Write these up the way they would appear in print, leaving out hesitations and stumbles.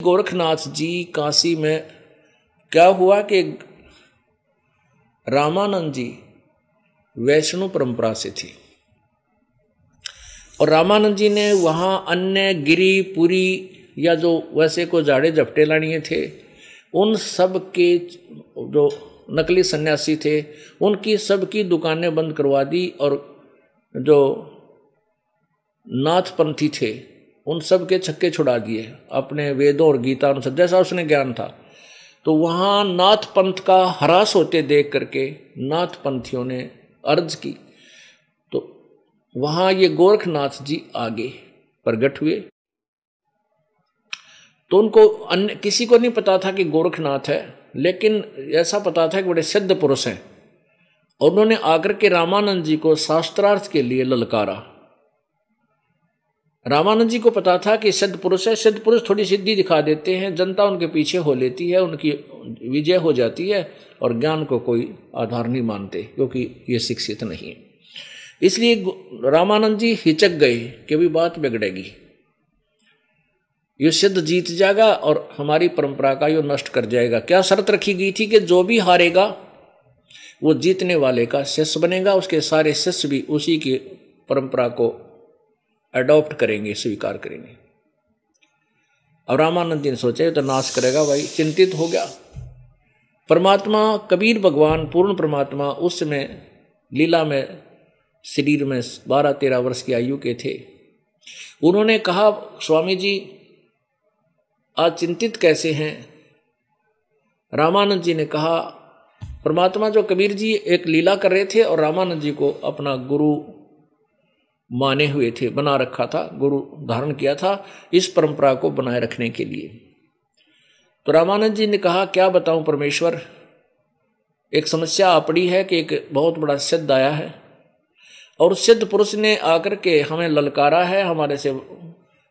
गोरखनाथ जी काशी में क्या हुआ कि रामानंद जी वैष्णव परंपरा से थी और रामानंद जी ने वहाँ अन्य गिरी पुरी या जो वैसे को जाड़े झपटे लानिए थे उन सब के जो नकली सन्यासी थे उनकी सबकी दुकानें बंद करवा दी और जो नाथपंथी थे उन सब के छक्के छुड़ा दिए अपने वेदों और गीता अनुसार जैसा उसने ज्ञान था। तो वहाँ नाथ पंथ का ह्रास होते देख करके नाथ पंथियों ने अर्ज की तो वहाँ ये गोरखनाथ जी आगे प्रकट हुए। तो उनको अन्य किसी को नहीं पता था कि गोरखनाथ है, लेकिन ऐसा पता था कि बड़े सिद्ध पुरुष हैं और उन्होंने आकर के रामानंद जी को शास्त्रार्थ के लिए ललकारा। रामानंद जी को पता था कि सिद्ध पुरुष है, सिद्ध पुरुष थोड़ी सिद्धि दिखा देते हैं, जनता उनके पीछे हो लेती है, उनकी विजय हो जाती है और ज्ञान को कोई आधार नहीं मानते क्योंकि ये शिक्षित नहीं है। इसलिए रामानंद जी हिचक गए कि भी बात बिगड़ेगी, ये सिद्ध जीत जाएगा और हमारी परंपरा का ये नष्ट कर जाएगा। क्या शर्त रखी गई थी कि जो भी हारेगा वो जीतने वाले का शिष्य बनेगा, उसके सारे शिष्य भी उसी की परंपरा को अडॉप्ट करेंगे, स्वीकार करेंगे। और रामानंद जी ने सोचा ये तो नाश करेगा भाई, चिंतित हो गया। परमात्मा कबीर भगवान पूर्ण परमात्मा उस समय लीला में शरीर में 12-13 वर्ष की आयु के थे। उन्होंने कहा स्वामी जी आज चिंतित कैसे हैं? रामानंद जी ने कहा परमात्मा जो कबीर जी एक लीला कर रहे थे और रामानंद जी को अपना गुरु माने हुए थे, बना रखा था, गुरु धारण किया था इस परंपरा को बनाए रखने के लिए। तो रामानंद जी ने कहा क्या बताऊं परमेश्वर, एक समस्या आ पड़ी है कि एक बहुत बड़ा सिद्ध आया है और सिद्ध पुरुष ने आकर के हमें ललकारा है, हमारे से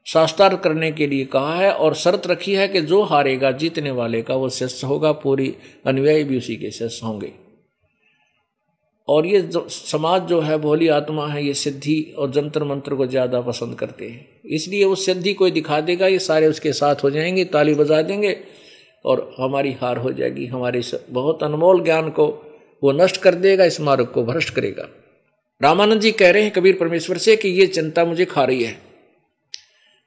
शास्त्रार्थ करने के लिए कहा है और शर्त रखी है कि जो हारेगा जीतने वाले का वो शिष्य होगा, पूरी अनुयायी भी उसी के शिष्य होंगे। और ये जो समाज जो है भोली आत्मा है, ये सिद्धि और जंतर मंत्र को ज़्यादा पसंद करते हैं, इसलिए वो सिद्धि कोई दिखा देगा ये सारे उसके साथ हो जाएंगे, ताली बजा देंगे और हमारी हार हो जाएगी, हमारे बहुत अनमोल ज्ञान को वो नष्ट कर देगा, इस मार्ग को भ्रष्ट करेगा। रामानंद जी कह रहे हैं कबीर परमेश्वर से कि ये चिंता मुझे खा रही है।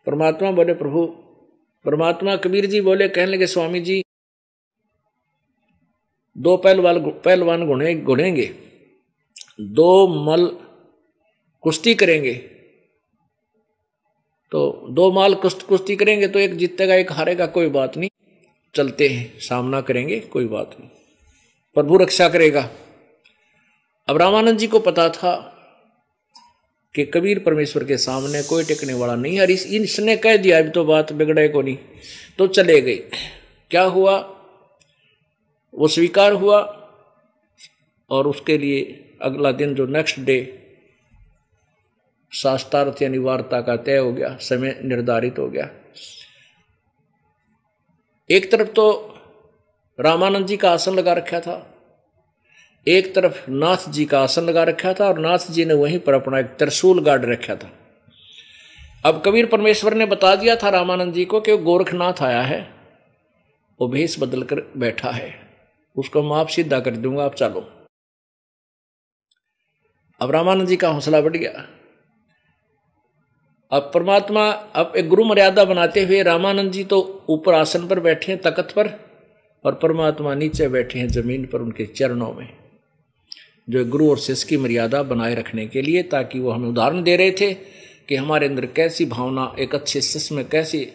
परमात्मा बोले प्रभु, परमात्मा कबीर जी बोले, कहने लगे स्वामी जी दो पहलवान घुड़ेंगे, दो मल कुश्ती करेंगे, तो दो माल कुश्ती करेंगे तो एक जीतेगा एक हारेगा, कोई बात नहीं, चलते हैं सामना करेंगे, कोई बात नहीं, प्रभु रक्षा करेगा। अब रामानंद जी को पता था कि कबीर परमेश्वर के सामने कोई टिकने वाला नहीं है और इसने कह दिया अभी तो बात बिगड़े को नहीं, तो चले गए। क्या हुआ, वो स्वीकार हुआ और उसके लिए अगला दिन जो नेक्स्ट डे शास्त्रार्थ यानी वार्ता का तय हो गया, समय निर्धारित हो गया। एक तरफ तो रामानंद जी का आसन लगा रखा था, एक तरफ नाथ जी का आसन लगा रखा था और नाथ जी ने वहीं पर अपना एक त्रिशूल गाड़ रखा था। अब कबीर परमेश्वर ने बता दिया था रामानंद जी को कि वो गोरखनाथ आया है, वो भेष बदल कर बैठा है, उसको मैं आप सीधा कर दूंगा, आप चलो। अब रामानंद जी का हौसला बढ़ गया। अब परमात्मा अब एक गुरु मर्यादा बनाते हुए रामानंद जी तो ऊपर आसन पर बैठे हैं तख्त पर और परमात्मा नीचे बैठे हैं जमीन पर उनके चरणों में, जो गुरु और शिष्य की मर्यादा बनाए रखने के लिए, ताकि वो हमें उदाहरण दे रहे थे कि हमारे अंदर कैसी भावना, एक अच्छे शिष्य में कैसी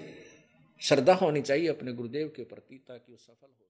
श्रद्धा होनी चाहिए अपने गुरुदेव के प्रति, ताकि वो सफल हो।